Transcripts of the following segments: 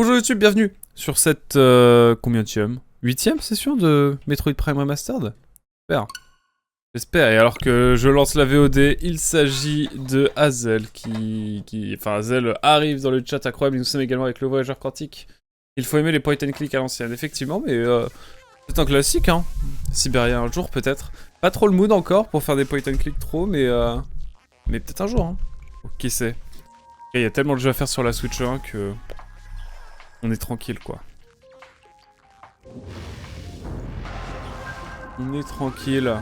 Bonjour YouTube, bienvenue sur cette combienième 8ème session de Metroid Prime Remastered. J'espère. Et alors que je lance la VOD, il s'agit de Hazel Enfin, Hazel arrive dans le chat, incroyable. Nous sommes également avec le voyageur quantique. Il faut aimer les point and click à l'ancienne, effectivement, mais c'est un classique, hein. Sibéria un jour, peut-être. Pas trop le mood encore pour faire des point and click trop, mais peut-être un jour, hein. Oh, qui sait. Il y a tellement de jeux à faire sur la Switch 1 que... on est tranquille, quoi. On est tranquille.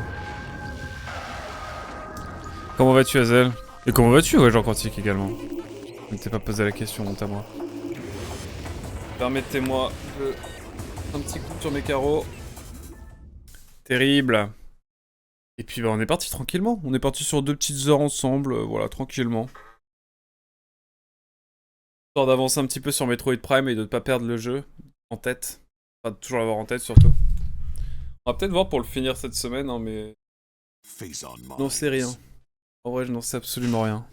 Comment vas-tu, Hazel? Et comment vas-tu, ouais, Jean Quantique également? Je ne t'ai pas posé la question, honte à moi. Permettez-moi de... un petit coup sur mes carreaux. Terrible. Et puis bah on est parti tranquillement. On est parti sur 2 petites heures ensemble, voilà, tranquillement. Histoire d'avancer un petit peu sur Metroid Prime et de ne pas perdre le jeu en tête. Enfin, de toujours l'avoir en tête, surtout. On va peut-être voir pour le finir cette semaine, hein, mais... non, c'est rien. En vrai, je n'en sais absolument rien.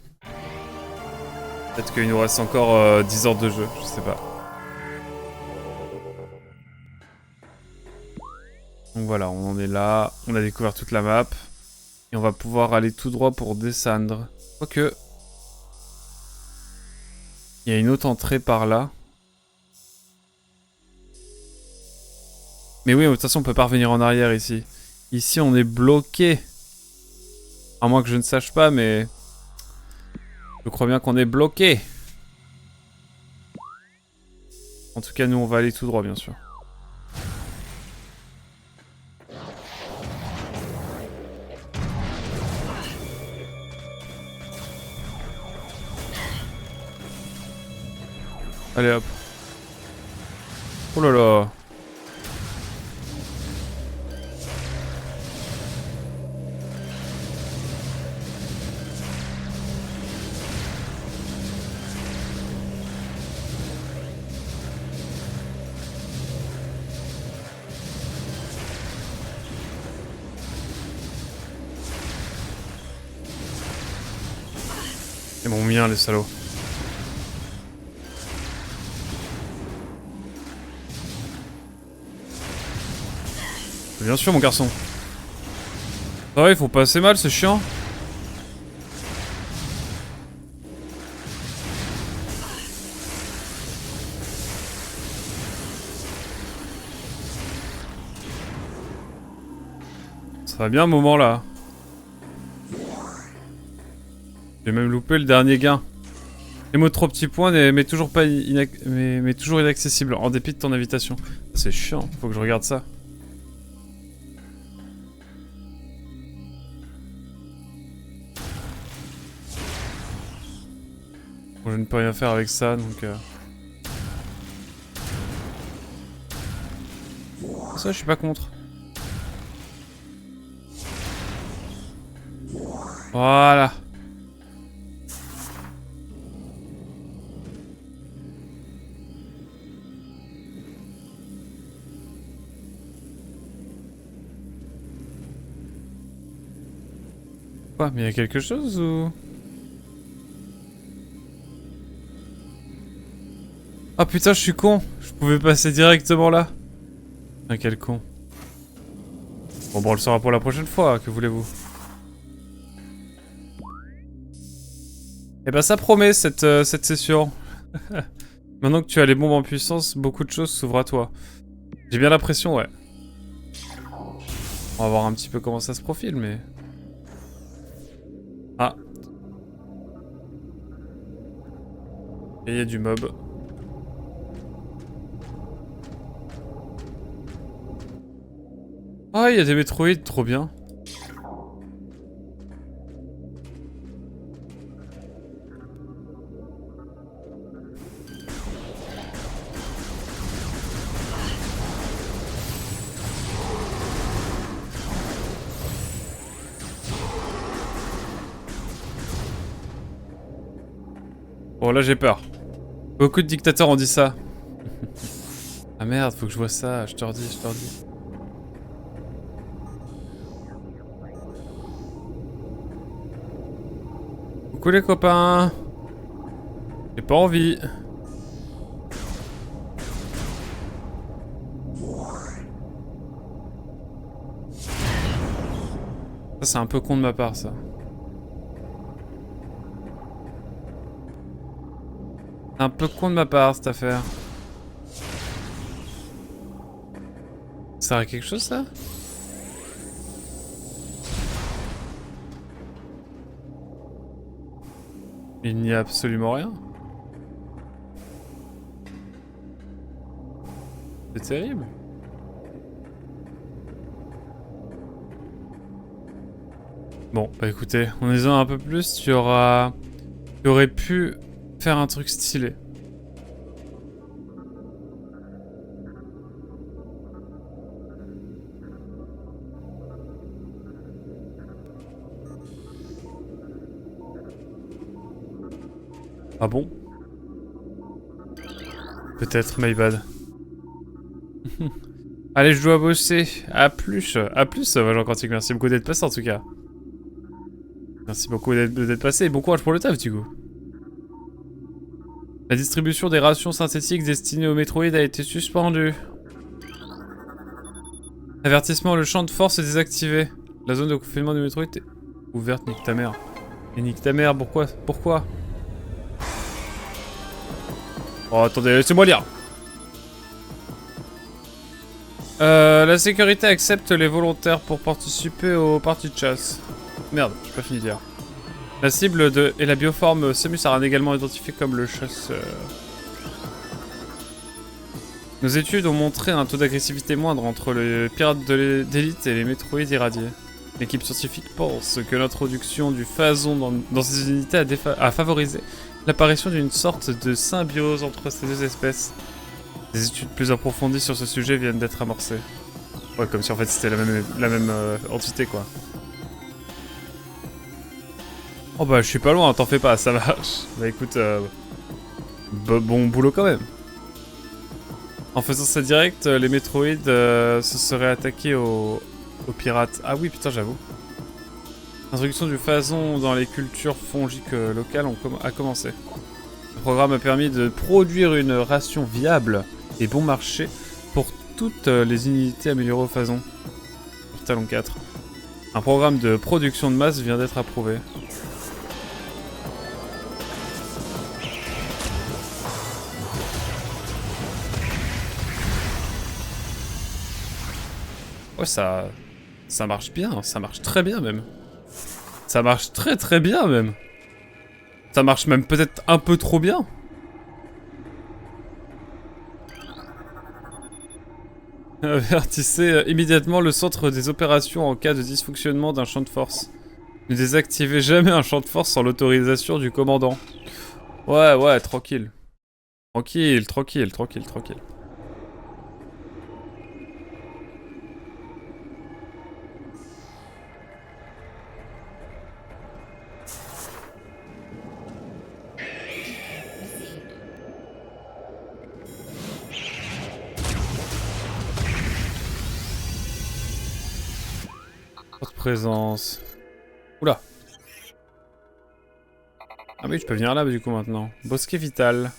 Peut-être qu'il nous reste encore 10 heures de jeu, je sais pas. Donc voilà, on en est là. On a découvert toute la map. Et on va pouvoir aller tout droit pour descendre. Quoique... il y a une autre entrée par là. Mais oui, de toute façon, on peut pas revenir en arrière ici. Ici, on est bloqué. À moins que je ne sache pas, mais... je crois bien qu'on est bloqué. En tout cas, nous, on va aller tout droit, bien sûr. Allez, hop. Oh là là. C'est mon mien, les salauds. Bien sûr, mon garçon. Ah ouais, ils font pas assez mal, c'est chiant. Ça va bien un moment là. J'ai même loupé le dernier gain. Les mots de 3 petits points, mais toujours pas mais toujours inaccessible, en dépit de ton invitation. C'est chiant, faut que je regarde ça. Bon, je ne peux rien faire avec ça, donc... ça, je suis pas contre. Voilà. Quoi, mais il y a quelque chose ou... ah putain, je suis con. Je pouvais passer directement là. Ah, quel con. Bon, on le saura pour la prochaine fois, que voulez-vous. Eh ben ça promet cette session. Maintenant que tu as les bombes en puissance, beaucoup de choses s'ouvrent à toi. J'ai bien l'impression, ouais. On va voir un petit peu comment ça se profile, mais... ah. Et il y a du mob. Ah, il y a des Metroid, trop bien. Bon, là j'ai peur. Beaucoup de dictateurs ont dit ça. Ah merde, faut que je vois ça, je te redis, je te redis. Coucou les copains. J'ai pas envie. Ça, c'est un peu con de ma part, ça. C'est un peu con de ma part, cette affaire. Ça sert à quelque chose, ça? Il n'y a absolument rien. C'est terrible. Bon, bah écoutez, en lisant un peu plus, tu aurais pu faire un truc stylé. Ah bon? Peut-être, my bad. Allez, je dois bosser. À plus, Agent Quantique. Merci beaucoup d'être passé en tout cas. Merci beaucoup d'être passé et bon courage pour le taf du coup. La distribution des rations synthétiques destinées aux métroïdes a été suspendue. Avertissement, le champ de force est désactivé. La zone de confinement du métroïde est ouverte, nique ta mère. Et nique ta mère, pourquoi? Oh attendez, laissez-moi lire. La sécurité accepte les volontaires pour participer aux parties de chasse. Merde, j'ai pas fini de dire. La cible et la bioforme Samus sera également identifiée comme le chasseur. Nos études ont montré un taux d'agressivité moindre entre les pirates d'élite et les métroïdes irradiés. L'équipe scientifique pense que l'introduction du phazon dans ces unités a favorisé l'apparition d'une sorte de symbiose entre ces deux espèces. Des études plus approfondies sur ce sujet viennent d'être amorcées. Ouais, comme si en fait c'était la même entité quoi. Oh bah je suis pas loin, t'en fais pas, ça marche. Bah écoute, bon boulot quand même. En faisant ça direct, les métroïdes se seraient attaqués aux pirates. Ah oui putain j'avoue. L'introduction du phazon dans les cultures fongiques locales a commencé. Le programme a permis de produire une ration viable et bon marché pour toutes les unités améliorées au phazon. Sur Talon 4. Un programme de production de masse vient d'être approuvé. Ouais, ça marche bien, ça marche très bien même. Ça marche très bien même. Ça marche même peut-être un peu trop bien. Avertissez immédiatement le centre des opérations en cas de dysfonctionnement d'un champ de force. Ne désactivez jamais un champ de force sans l'autorisation du commandant. Ouais, tranquille. Tranquille. Forte présence. Oula. Ah oui, je peux venir là du coup maintenant. Bosquet vital.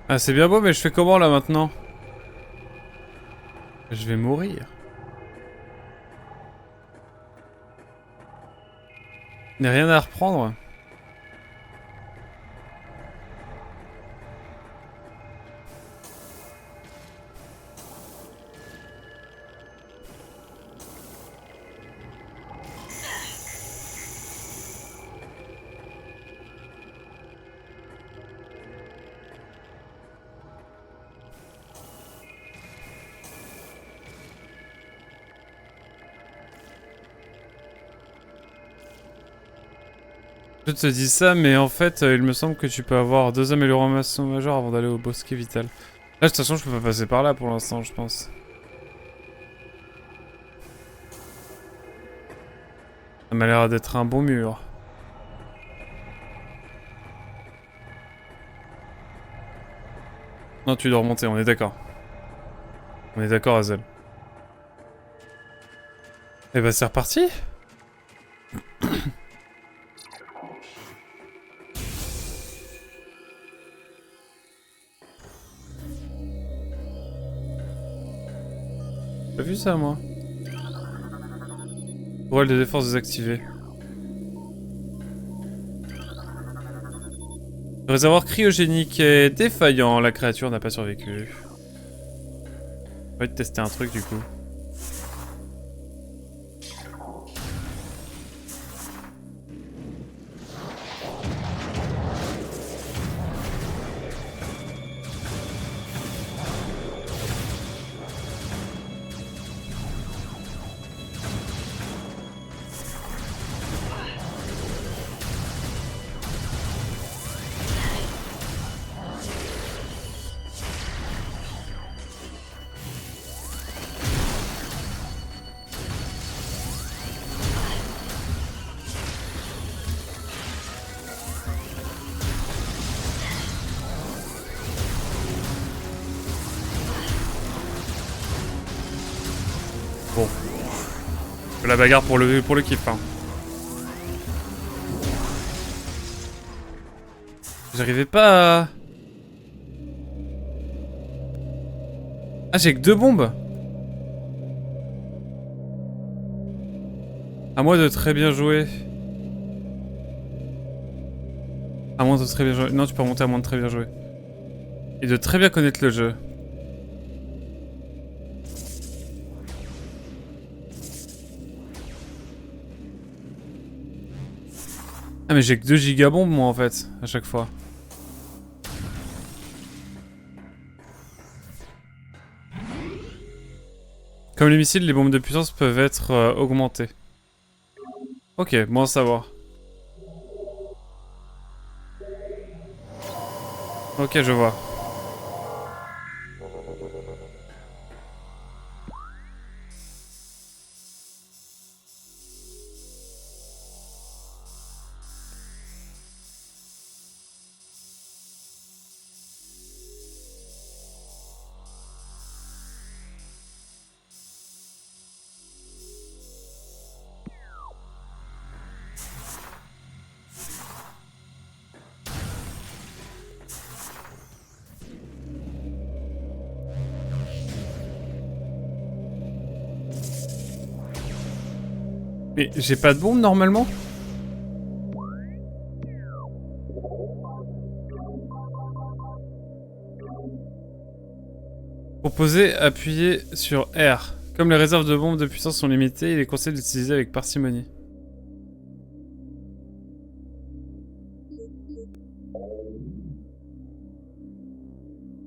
Ah c'est bien beau mais je fais comment là maintenant? Je vais mourir. Il n'y a rien à reprendre. Je te dis ça, mais en fait, il me semble que tu peux avoir 2 améliorations majeures avant d'aller au bosquet vital. Là, de toute façon, je peux pas passer par là pour l'instant, je pense. Ça m'a l'air d'être un bon mur. Non, tu dois remonter, on est d'accord. On est d'accord, Hazel. Eh bah c'est reparti. J'ai vu ça, moi. Tourelle de défense désactivée. Le réservoir cryogénique est défaillant, la créature n'a pas survécu. On va tester un truc du coup. Bon. La bagarre pour le kiff, hein. J'arrivais pas à... Ah, j'ai que 2 bombes. À moi de très bien jouer. À moins de très bien jouer. Non, tu peux remonter à moins de très bien jouer. Et de très bien connaître le jeu. Ah mais j'ai que 2 gigabombes moi en fait, à chaque fois. Comme les missiles, les bombes de puissance peuvent être augmentées. Ok, bon à savoir. Ok, je vois. Mais j'ai pas de bombe normalement? Pour poser, appuyez sur R. Comme les réserves de bombes de puissance sont limitées, il est conseillé d'utiliser avec parcimonie.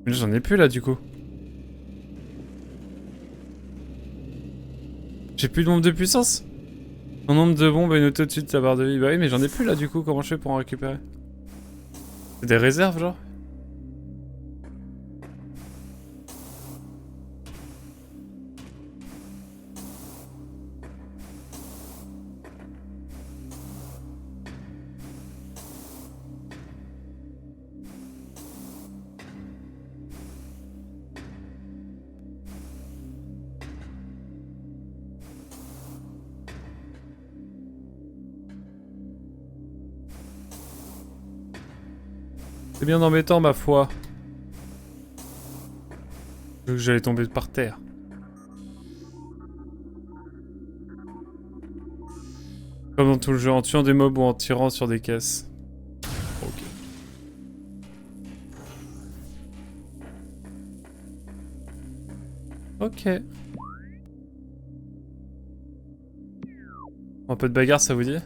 Mais j'en ai plus là du coup. J'ai plus de bombes de puissance? Mon nombre de bombes est noté au-dessus de ta barre de vie. Bah oui, mais j'en ai plus là du coup, comment je fais pour en récupérer? C'est des réserves genre? C'est bien embêtant ma foi. Je veux que j'allais tomber par terre. Comme dans tout le jeu, en tuant des mobs ou en tirant sur des caisses. Ok. Ok. Un peu de bagarre, ça vous dit?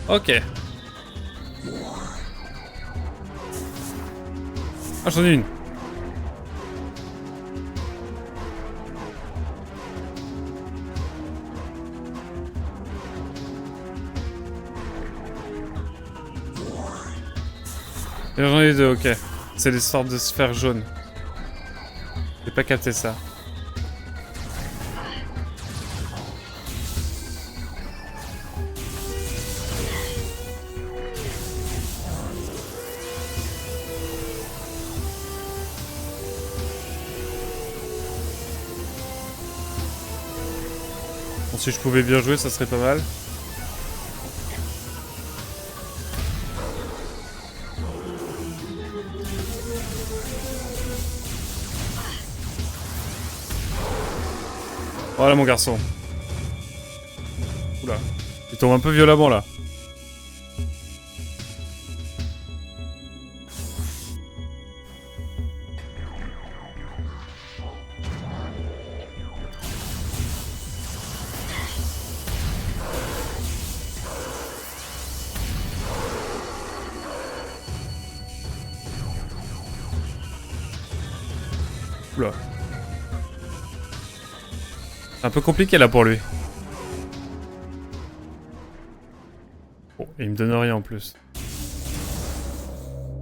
Ok. Ah, j'en ai une. Et j'en ai deux, ok. C'est des sortes de sphères jaunes. J'ai pas capté ça. Bon, si je pouvais bien jouer, ça serait pas mal. Voilà mon garçon. Oula. Il tombe un peu violemment là. Oula. C'est un peu compliqué là pour lui. Bon, et il me donne rien en plus.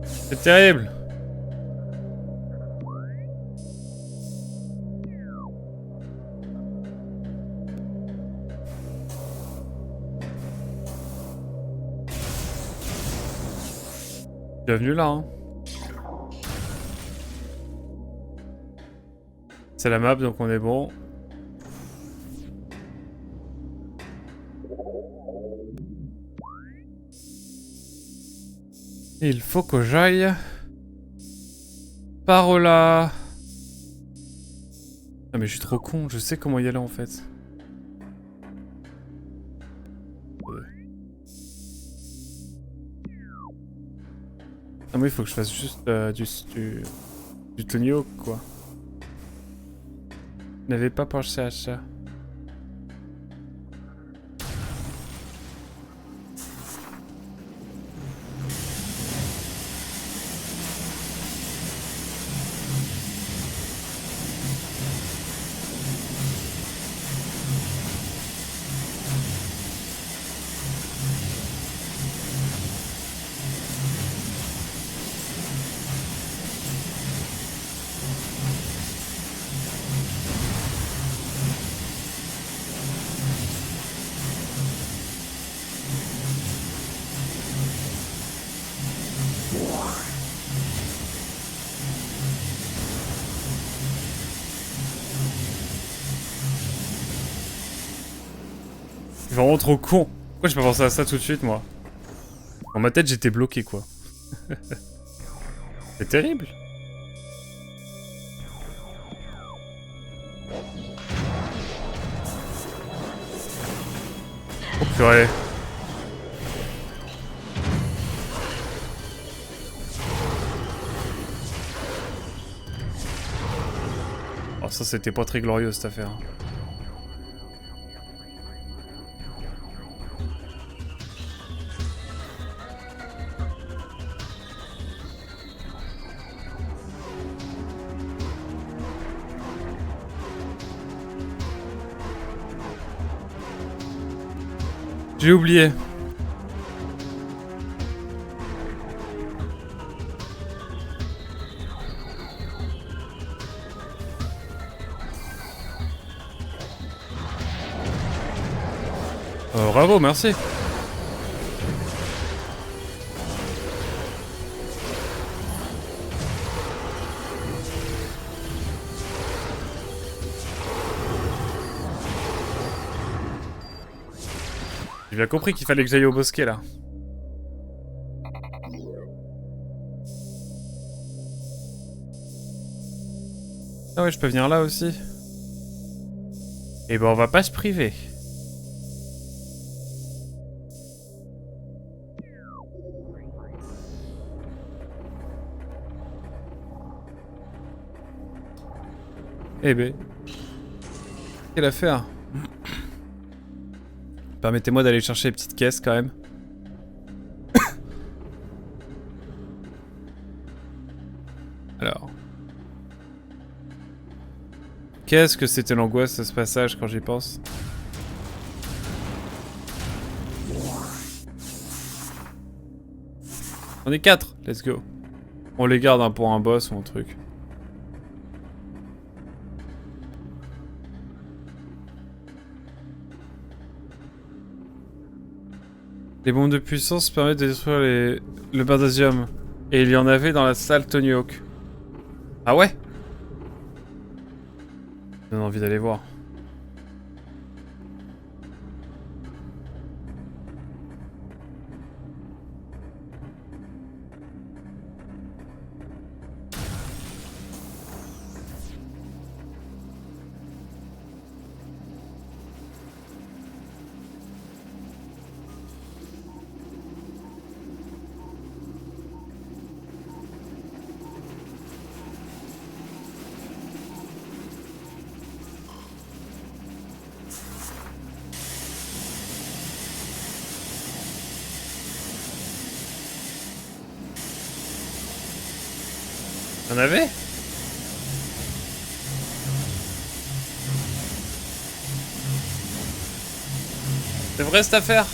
C'est terrible. Bienvenue là, hein. C'est la map, donc on est bon. Il faut que j'aille par là. Ah mais je suis trop con, je sais comment y aller en fait. Ouais. Ah mais il faut que je fasse juste du Tony Hawk quoi. Je n'avais pas pensé à ça. C'est vraiment trop con. Pourquoi j'ai pas pensé à ça tout de suite, moi? Dans ma tête, j'étais bloqué, quoi. C'est terrible. Oh purée. Oh, ça, c'était pas très glorieux, cette affaire. J'ai oublié. Bravo, merci. J'ai bien compris qu'il fallait que j'aille au bosquet, là. Ah ouais, je peux venir là aussi. Et ben, on va pas se priver. Eh ben. Quelle affaire. Permettez-moi d'aller chercher les petites caisses, quand même. Qu'est-ce que c'était l'angoisse de ce passage quand j'y pense. On est 4, let's go. On les garde hein, pour un boss ou un truc. Les bombes de puissance permettent de détruire le bardasium. Et il y en avait dans la salle Tony Hawk. Ah ouais? J'ai envie d'aller voir. Y'en avait? C'est vrai cette affaire?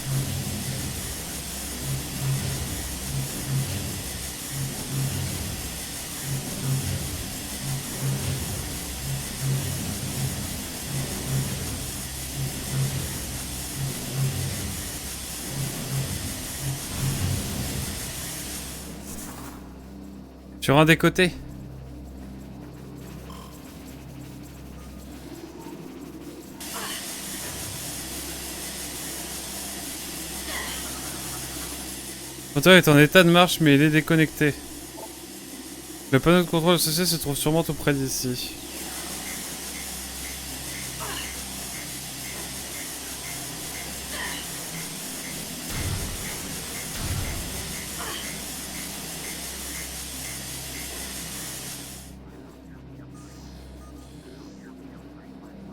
Sur un des côtés. Le moteur est en état de marche mais il est déconnecté. Le panneau de contrôle associé se trouve sûrement tout près d'ici.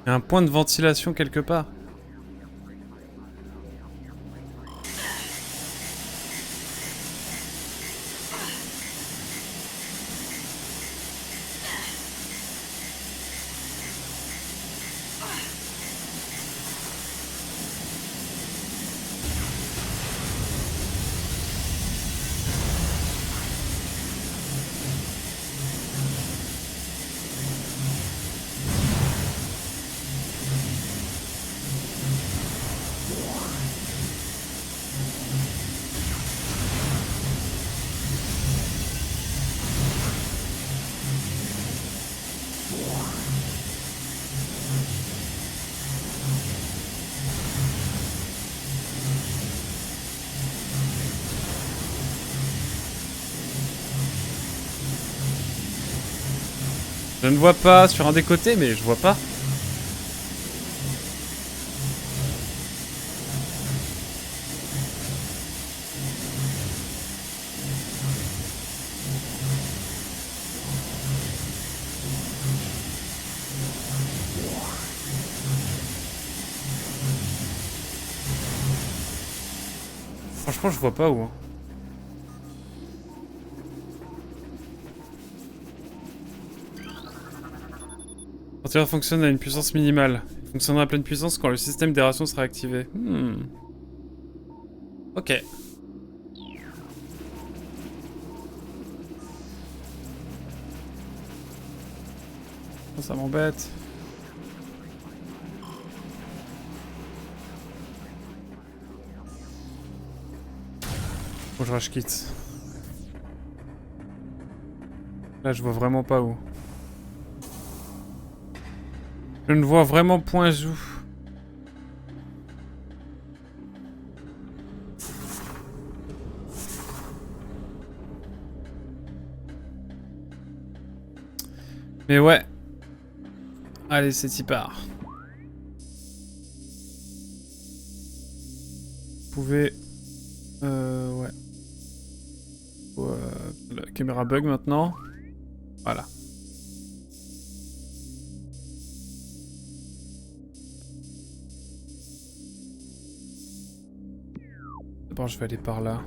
Il y a un point de ventilation quelque part. Je ne vois pas sur un des côtés, mais je vois pas. Franchement, je vois pas où. Hein. Le ventilateur fonctionne à une puissance minimale. Il fonctionnera à pleine puissance quand le système d'aération sera activé. Ok. Oh, ça m'embête. Faut que je rush quitte. Là, je vois vraiment pas où. Je ne vois vraiment point où. Mais ouais. Allez, c'est y part. Vous pouvez... ouais. La caméra bug maintenant. Voilà. D'abord, je vais aller par là.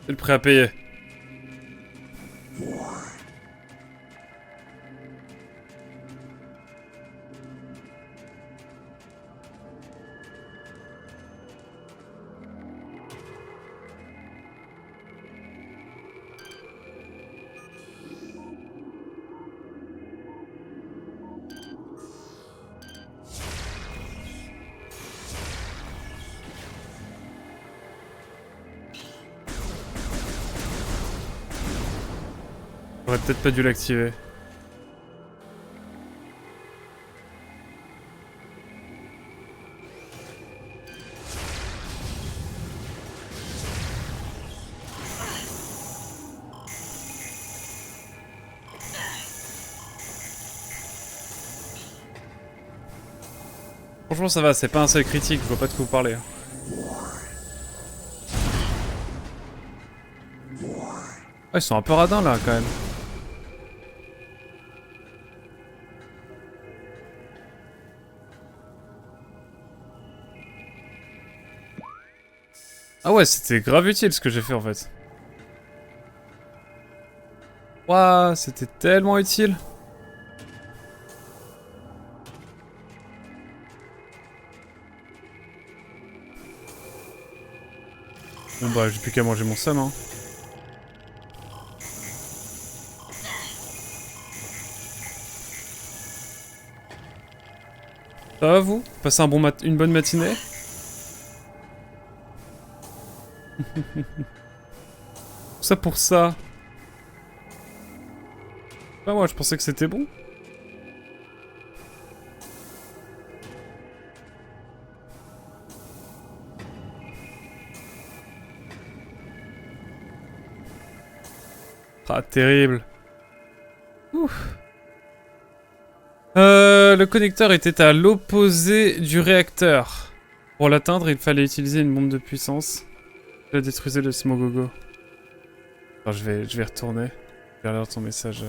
C'est le prix à payer. J'aurais peut-être pas dû l'activer. Franchement ça va, c'est pas un seul critique, je vois pas de quoi vous parler. Ah, ils sont un peu radins là quand même. Ah ouais, c'était grave utile ce que j'ai fait en fait. Ouah, c'était tellement utile. Bon bah, j'ai plus qu'à manger mon somme hein. Ça va vous? Passez une bonne matinée? Tout ça pour ça. Bah moi je pensais que c'était bon. Ah terrible. Ouf. Le connecteur était à l'opposé du réacteur. Pour l'atteindre, il fallait utiliser une bombe de puissance. Je détruisais le Smogogo. Alors, je vais retourner. Je vais lire ton message.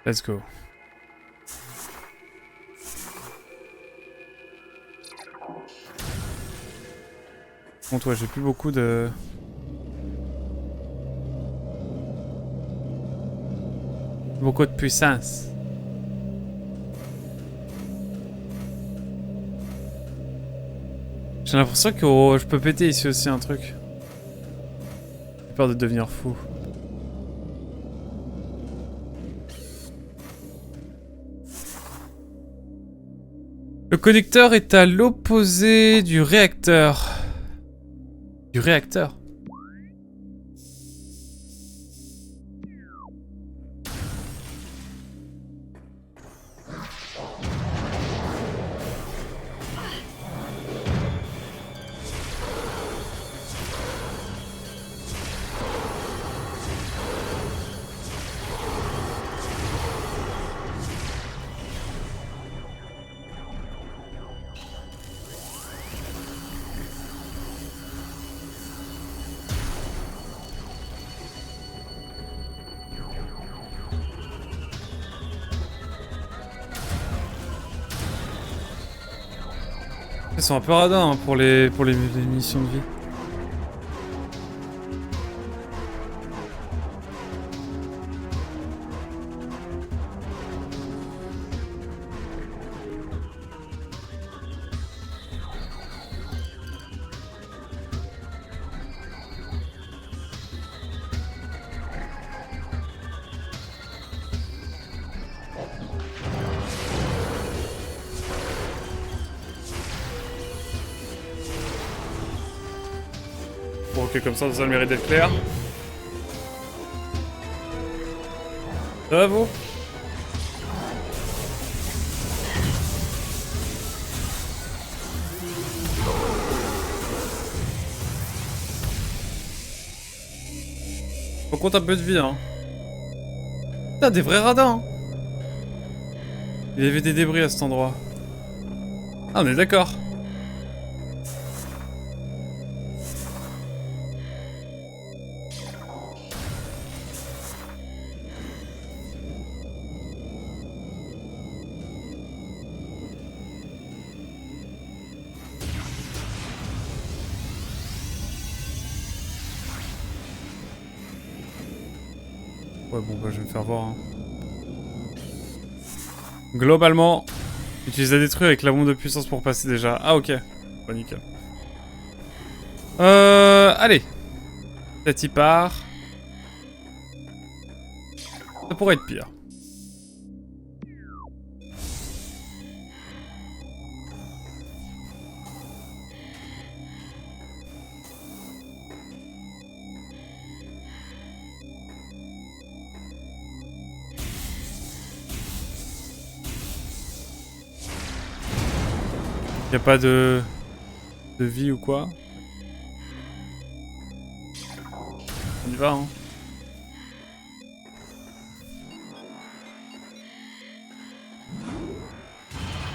Let's go. Bon toi, j'ai plus beaucoup de... Beaucoup de puissance. J'ai l'impression que je peux péter ici aussi un truc. J'ai peur de devenir fou. Le connecteur est à l'opposé du réacteur. Du réacteur? Ils sont un peu radins hein, pour les missions de vie. Bon ok, comme ça le mérite d'être clair. Ça va vous? Faut compte un peu de vie hein. Putain, des vrais radins hein. Il y avait des débris à cet endroit. Ah on est d'accord. Ouais, bon, bah, je vais me faire voir. Hein. Globalement, utilise la détruire avec la bombe de puissance pour passer déjà. Ah, ok. Bah, nickel. Allez. Peut-être il part. Ça pourrait être pire. Y'a pas de vie ou quoi? On y va, hein.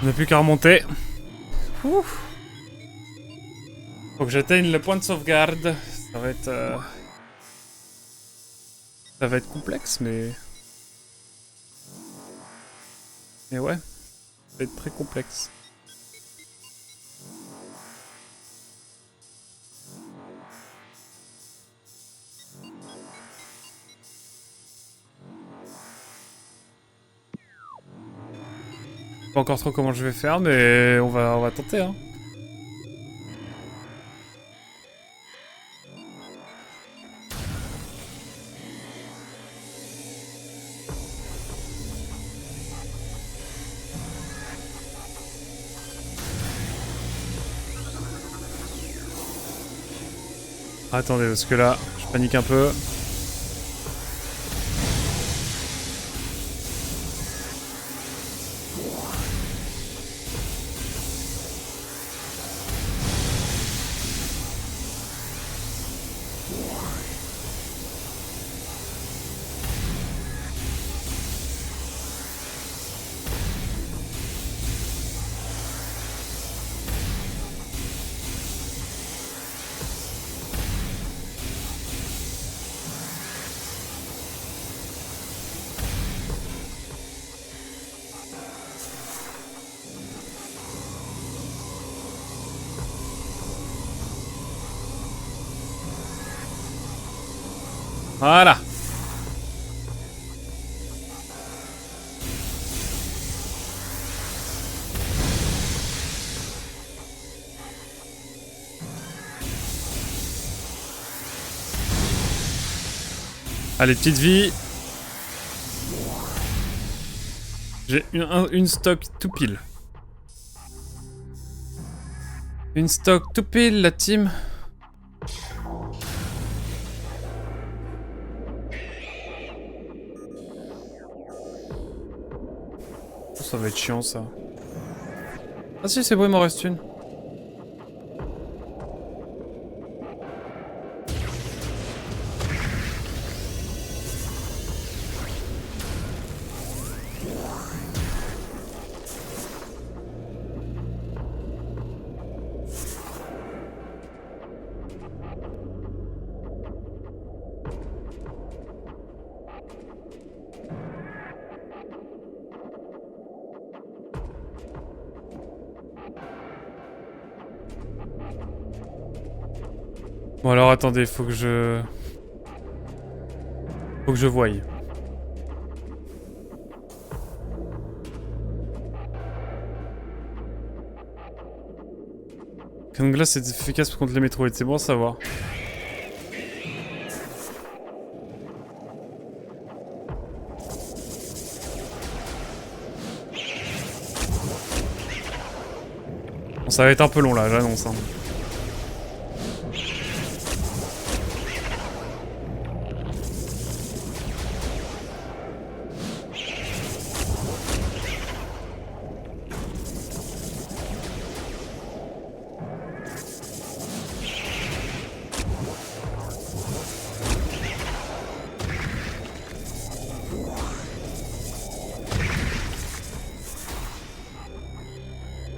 On n'a plus qu'à remonter. Ouf. Faut que j'atteigne le point de sauvegarde. Ça va être... Ça va être complexe, mais... Mais ouais. Ça va être très complexe. Pas encore trop comment je vais faire, mais on va tenter, hein. Attendez, parce que là, je panique un peu. Voilà. Allez, petite vie. J'ai une stock tout pile. Une stock tout pile, la team. Oh, ça va être chiant, ça. Ah si, c'est bon, il m'en reste une. Bon alors attendez, faut que je voie. Canon de glace est efficace contre les métroïdes, c'est bon à savoir. Bon, ça va être un peu long là, j'annonce. Hein.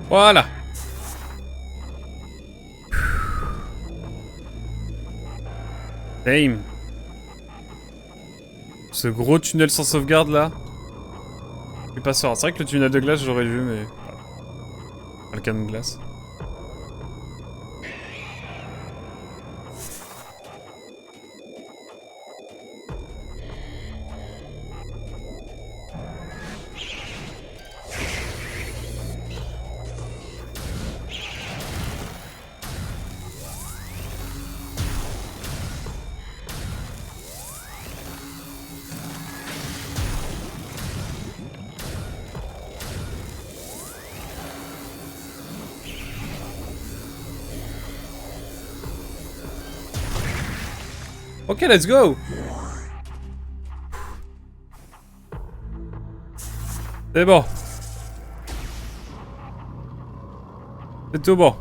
Voilà. Damn. Ce gros tunnel sans sauvegarde là. Je suis pas sûr. C'est vrai que le tunnel de glace j'aurais vu mais... Pas le canon de glace. Ok, let's go. C'est bon. C'est tout bon.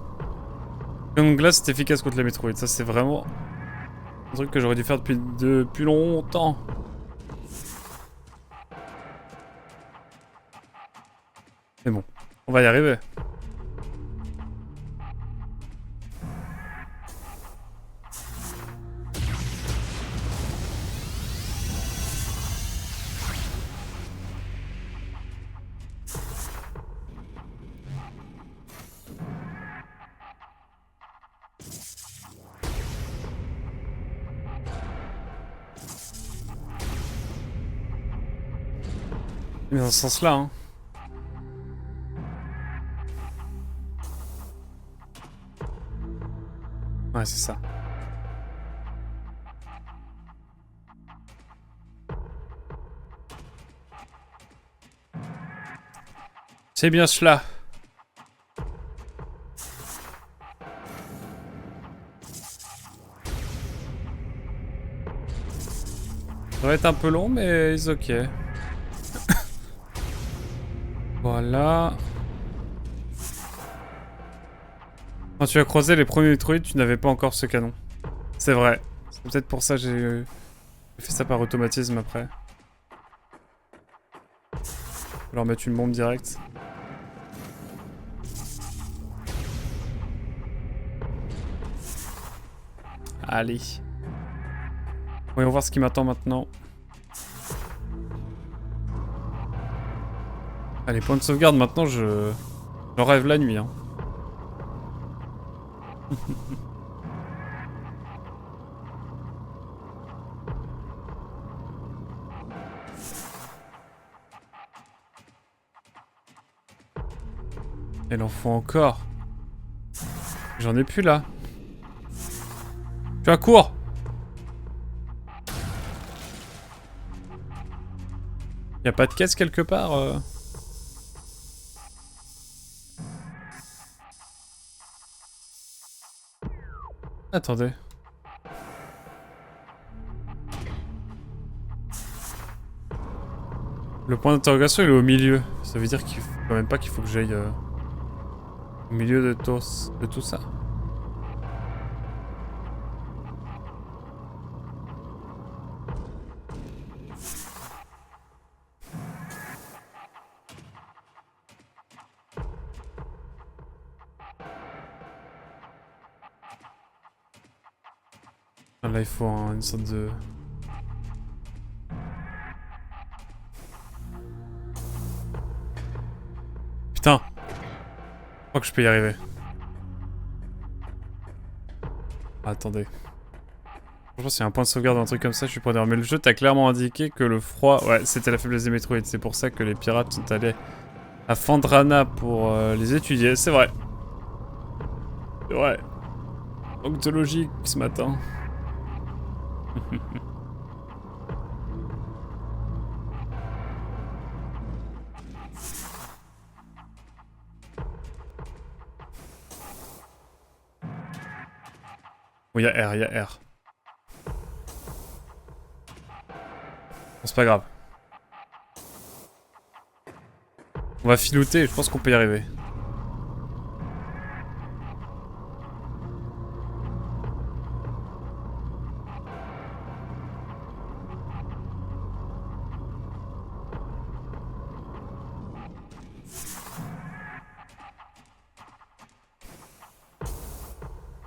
Canon de glace est efficace contre les Metroid. Ça, c'est vraiment un truc que j'aurais dû faire depuis longtemps. Mais bon, on va y arriver. Mais dans ce sens-là, hein. Ouais, c'est ça. C'est bien cela. Ça va être un peu long, mais c'est ok. Voilà. Quand tu as croisé les premiers Metroid, tu n'avais pas encore ce canon. C'est vrai. C'est peut-être pour ça que j'ai fait ça par automatisme après. Je vais leur mettre une bombe directe. Allez. Voyons voir ce qui m'attend maintenant. Allez, point de sauvegarde, maintenant je rêve la nuit. Hein. Elle en faut encore. J'en ai plus là. Tu as cours. Y'a pas de caisse quelque part Attendez. Le point d'interrogation il est au milieu. Ça veut dire qu'il faut quand même pas qu'il faut que j'aille au milieu de tout ça. Là il faut une sorte de... Putain! Je crois que je peux y arriver. Ah, attendez. Franchement, s'il y a un point de sauvegarde ou un truc comme ça, je suis preneur. Mais le jeu t'a clairement indiqué que le froid... Ouais, c'était la faiblesse des Metroid. C'est pour ça que les pirates sont allés à Phandrana pour les étudier. C'est vrai. C'est vrai. Donc de logique ce matin. Oh, y'a R, y'a R. Bon, c'est pas grave. On va filouter, je pense qu'on peut y arriver.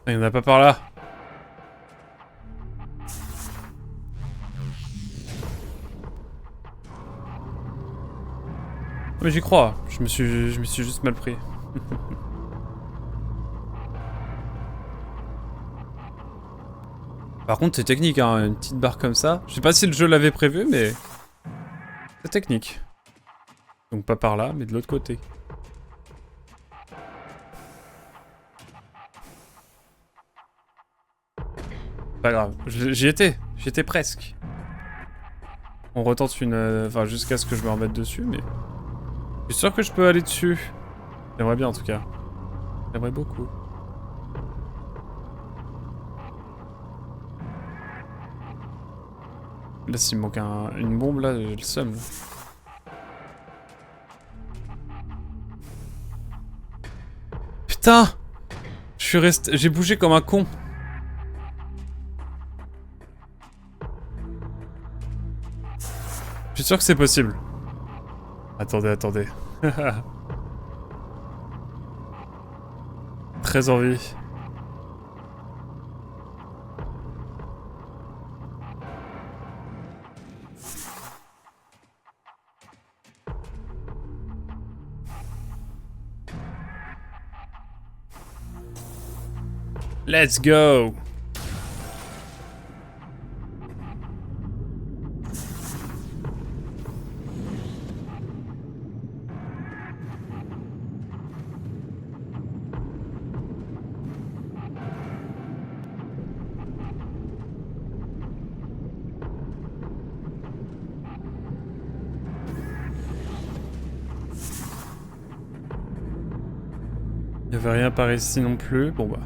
Il y en a pas par là. Mais j'y crois, je me suis juste mal pris. Par contre c'est technique hein, une petite barre comme ça. Je sais pas si le jeu l'avait prévu mais... C'est technique. Donc pas par là mais de l'autre côté. Pas grave, j'y étais presque. On retente une... Enfin jusqu'à ce que je me remette dessus mais... Je suis sûr que je peux aller dessus. J'aimerais bien en tout cas. J'aimerais beaucoup. Là, s'il me manque une bombe, là, j'ai le seum. Là. Putain! Je suis resté... J'ai bougé comme un con. Je suis sûr que c'est possible. Attendez, attendez. Très envie. Let's go! Il n'y avait rien par ici non plus. Bon bah.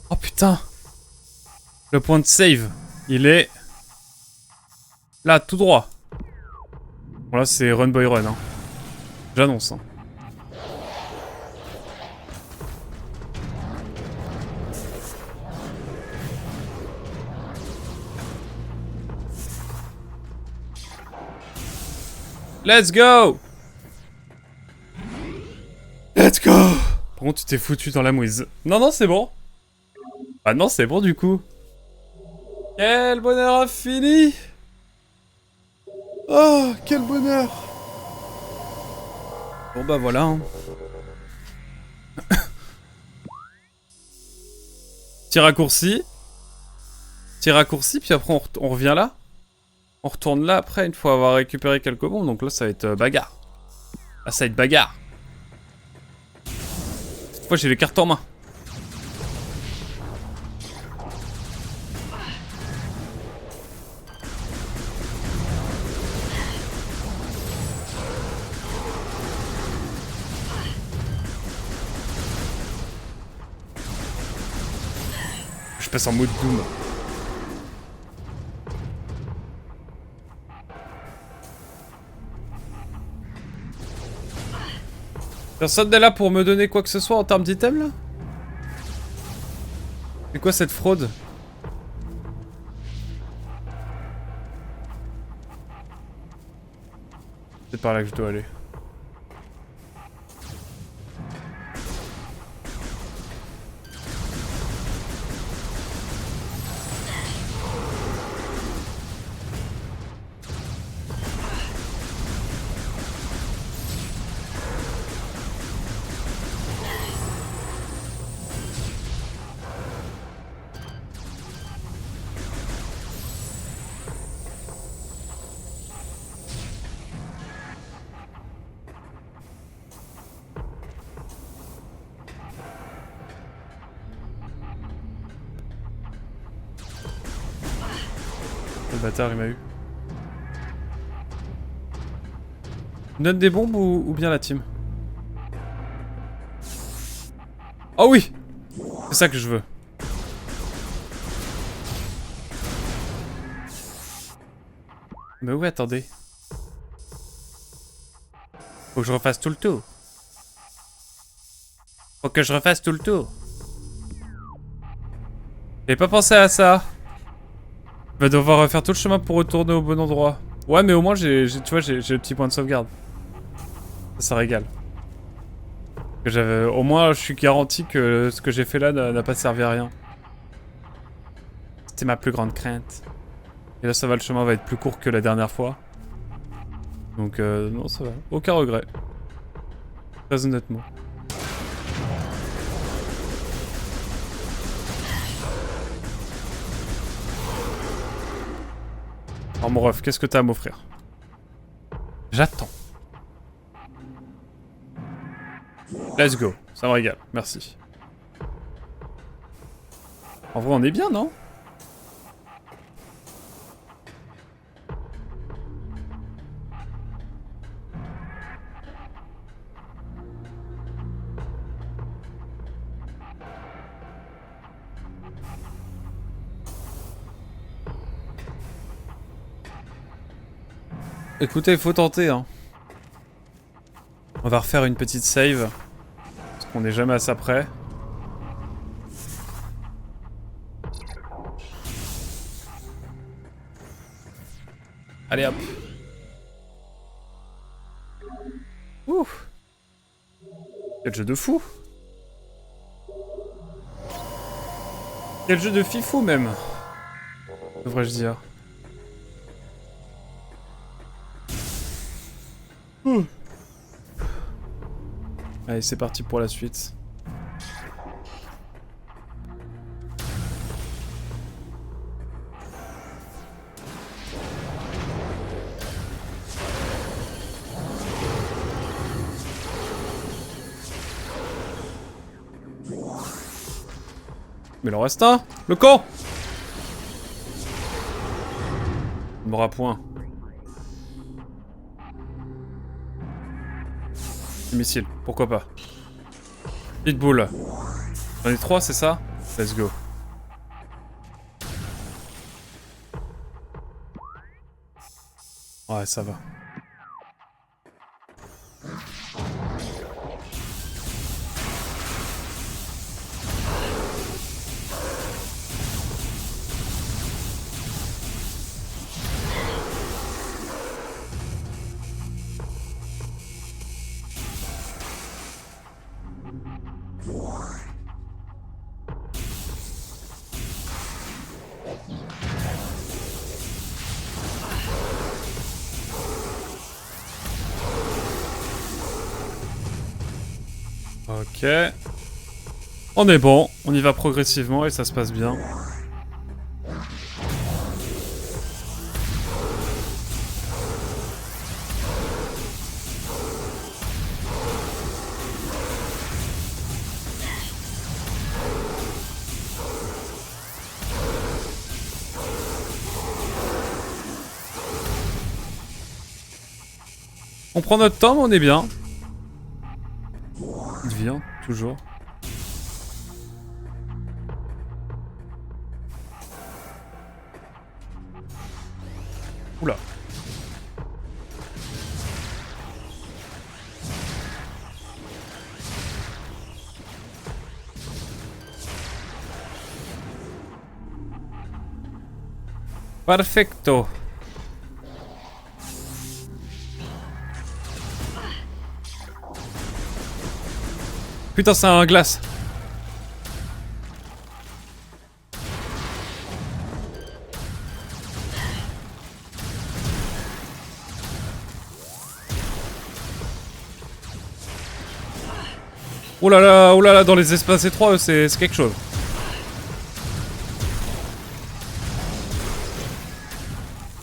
Oh putain! Le point de save, il est... là, tout droit. Bon là c'est run boy run. Hein. J'annonce. Hein. Let's go! Let's go! Par contre, tu t'es foutu dans la mouise. Non, non, c'est bon. Ah non, c'est bon du coup. Quel bonheur infini! Oh, quel bonheur! Bon bah voilà. Hein. Petit raccourci. Petit raccourci, puis après on revient là. On retourne là après, une fois avoir récupéré quelques bombes. Donc là, ça va être bagarre. Là, ça va être bagarre. Cette fois, j'ai les cartes en main. Je passe en mode Doom. Personne n'est là pour me donner quoi que ce soit en termes d'items là? C'est quoi cette fraude? C'est par là que je dois aller. Le bâtard il m'a eu. Donne des bombes ou bien la team? Oh oui! C'est ça que je veux. Mais oui, attendez. Faut que je refasse tout le tour. Faut que je refasse tout le tour. J'avais pas pensé à ça. Je vais devoir refaire tout le chemin pour retourner au bon endroit. Ouais, mais au moins, tu vois, j'ai le petit point de sauvegarde. Ça régale. Au moins, je suis garanti que ce que j'ai fait là n'a pas servi à rien. C'était ma plus grande crainte. Et là, ça va, le chemin va être plus court que la dernière fois. Donc, non, ça va. Aucun regret. Très honnêtement. Alors, mon ref, qu'est-ce que t'as à m'offrir? J'attends. Let's go. Ça me régale. Merci. En vrai, on est bien, non? écoutez, il faut tenter, hein. On va refaire une petite save. Parce qu'on n'est jamais à ça près. Allez hop. Ouh. Quel jeu de fou. Quel jeu de fifou même. Devrais-je dire. Ouh. Allez, c'est parti pour la suite. Mais il en reste un. Le camp. Il m'aura point. Missile, pourquoi pas. Pitbull. J'en ai 3, c'est ça? Let's go. Ouais, ça va. Ok. On est bon, on y va progressivement et ça se passe bien. On prend notre temps, mais on est bien. Il vient, toujours. Oula. Perfecto. Putain, c'est un glace. Oh là là, dans les espaces étroits, c'est quelque chose.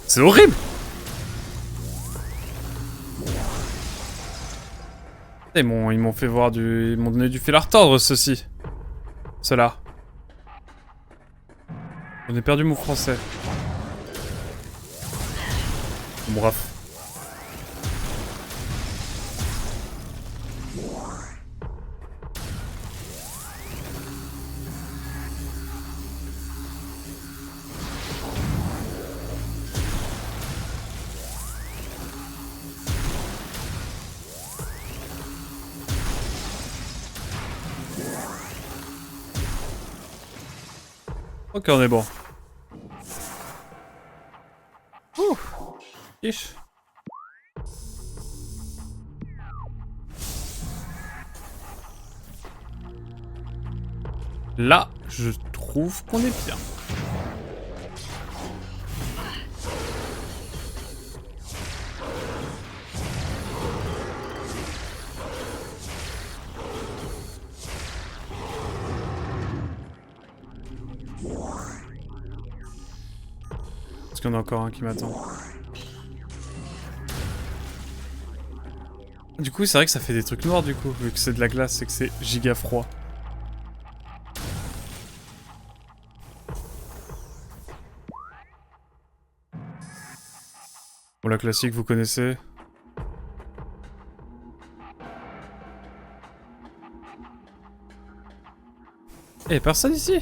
C'est horrible. Ils m'ont fait voir du... Ils m'ont donné du fil à retordre, ceux-ci. Ceux-là. On a perdu mon français. Bon, bref. Ok, on est bon. Ouh. Ish. Là, je trouve qu'on est bien. Est-ce qu'il y en a encore un qui m'attend? Du coup, c'est vrai que ça fait des trucs noirs, du coup, vu que c'est de la glace et que c'est giga froid. Bon, la classique, vous connaissez. Eh, personne ici?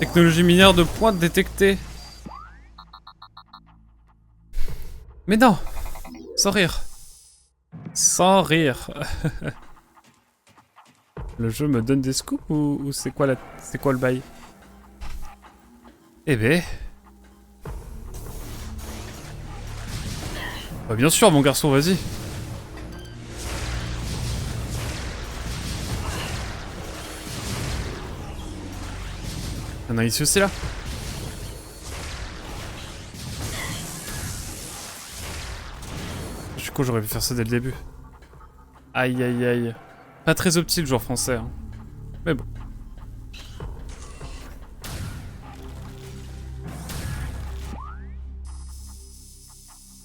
Technologie minière de pointe détectée. Mais non! Sans rire. Sans rire. Le jeu me donne des scoops ou c'est quoi le bail? Eh ben... Bah bien sûr mon garçon, vas-y. Il y en a ici aussi là. Du coup j'aurais pu faire ça dès le début. Aïe aïe aïe. Pas très optique le joueur français. Hein. Mais bon.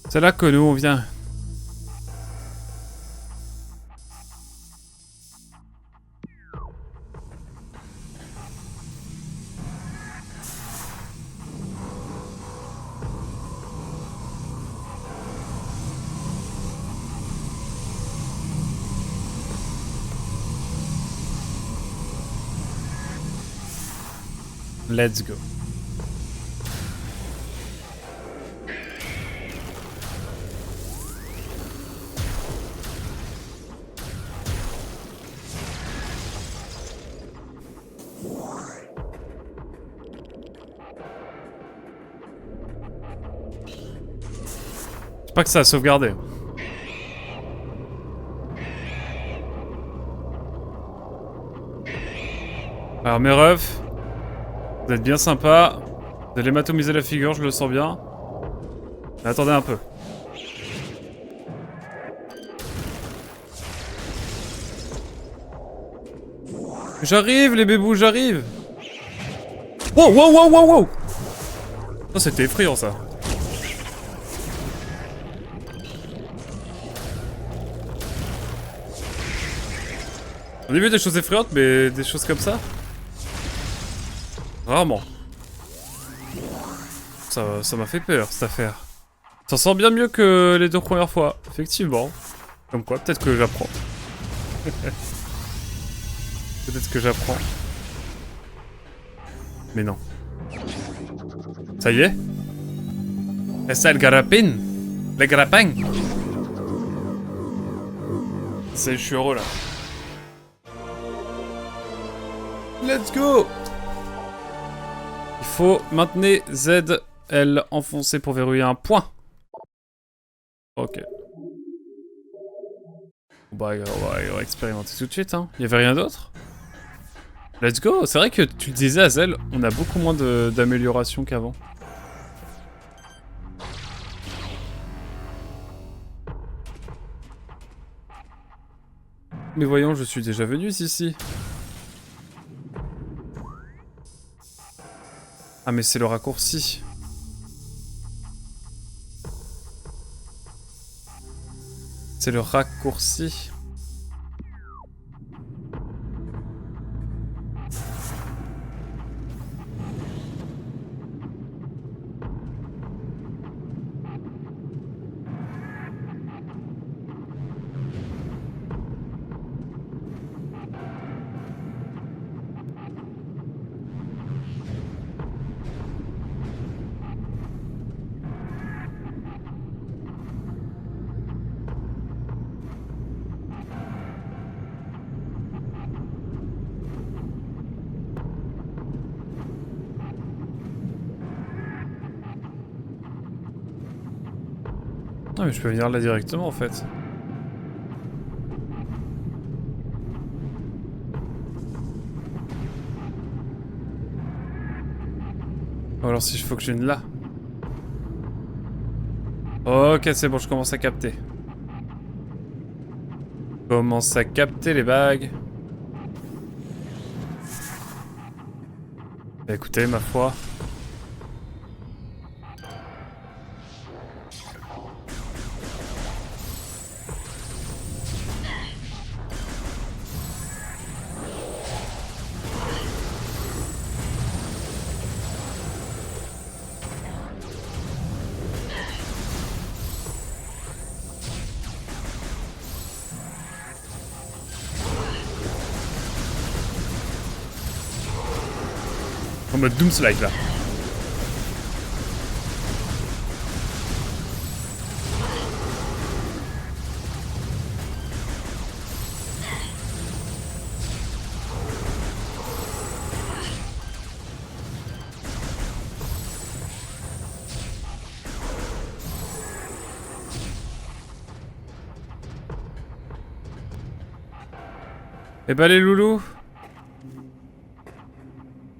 C'est là que nous on vient. Let's go. Je sais pas que ça a sauvegardé. Alors mes refs, vous êtes bien sympa. Vous allez m'atomiser la figure, je le sens bien. Mais attendez un peu. J'arrive les bébous, j'arrive. Wow, wow, wow, wow, wow. Oh, c'était effrayant ça. On a vu des choses effrayantes, mais des choses comme ça rarement. Ça m'a fait peur cette affaire. Ça sent bien mieux que les 2 premières fois, effectivement. Comme quoi, peut-être que j'apprends. Peut-être que j'apprends. Mais non. Ça y est? C'est ça le grappin? Le grappin? Je suis heureux là. Let's go! Il faut maintenir Z, L enfoncé pour verrouiller un point. Ok. Bah, on va expérimenter tout de suite, hein. Il y avait rien d'autre? Let's go! C'est vrai que tu le disais, Azel, on a beaucoup moins d'amélioration qu'avant. Mais voyons, je suis déjà venu ici. Ah mais c'est le raccourci. C'est le raccourci. Ah mais je peux venir là directement en fait. Ou alors si je faut que je vienne là. Ok c'est bon, je commence à capter. Commence à capter les bagues. Bah écoutez, ma foi. En mode Doomslide là. Eh bah les loulous.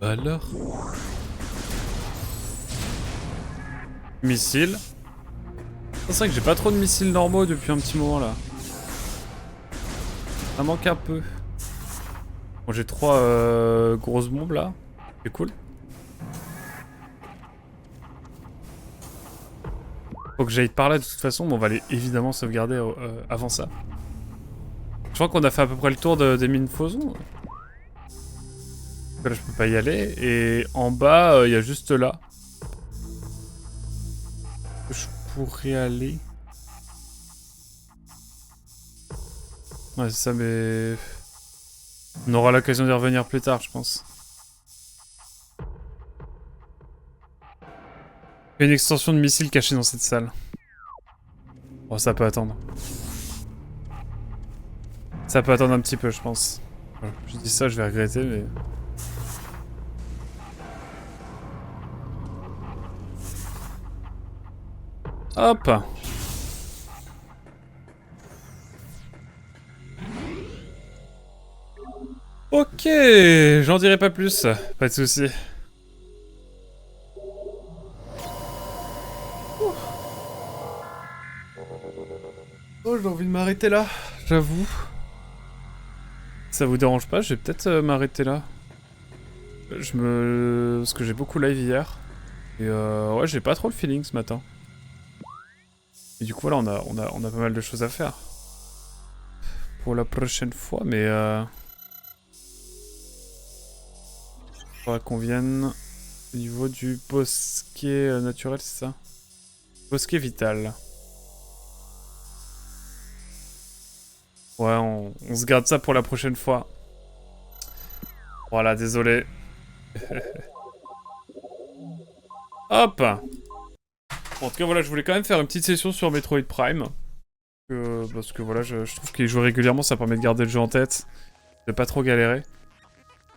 Alors. Missiles. C'est vrai que j'ai pas trop de missiles normaux depuis un petit moment là. Ça manque un peu. Bon, j'ai 3 grosses bombes là. C'est cool. Faut que j'aille par là de toute façon, mais on va aller évidemment sauvegarder avant ça. Je crois qu'on a fait à peu près le tour des mines Phozon. Là je peux pas y aller. Et en bas, il y a juste là. Je pourrais aller. Ouais, c'est ça, mais... On aura l'occasion d'y revenir plus tard, je pense. Il y a une extension de missile cachée dans cette salle. Bon, ça peut attendre. Ça peut attendre un petit peu, je pense. Je dis ça, je vais regretter, mais... Hop! Ok, j'en dirai pas plus, pas de soucis. Oh, j'ai envie de m'arrêter là, j'avoue. Ça vous dérange pas, je vais peut-être m'arrêter là. Parce que j'ai beaucoup live hier. Et ouais, j'ai pas trop le feeling ce matin. Et du coup, là, on a pas mal de choses à faire. Pour la prochaine fois, mais faudra qu'on vienne au niveau du bosquet naturel, c'est ça? Bosquet vital. Ouais, on se garde ça pour la prochaine fois. Voilà, désolé. Hop! Bon, en tout cas, voilà, je voulais quand même faire une petite session sur Metroid Prime. Parce que voilà, je trouve qu'il joue régulièrement, ça permet de garder le jeu en tête. De pas trop galérer.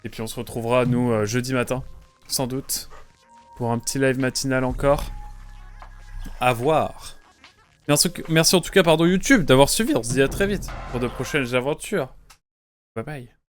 Et puis on se retrouvera, nous, jeudi matin, sans doute. Pour un petit live matinal encore. À voir. Merci en tout cas, pardon, YouTube, d'avoir suivi. On se dit à très vite pour de prochaines aventures. Bye bye.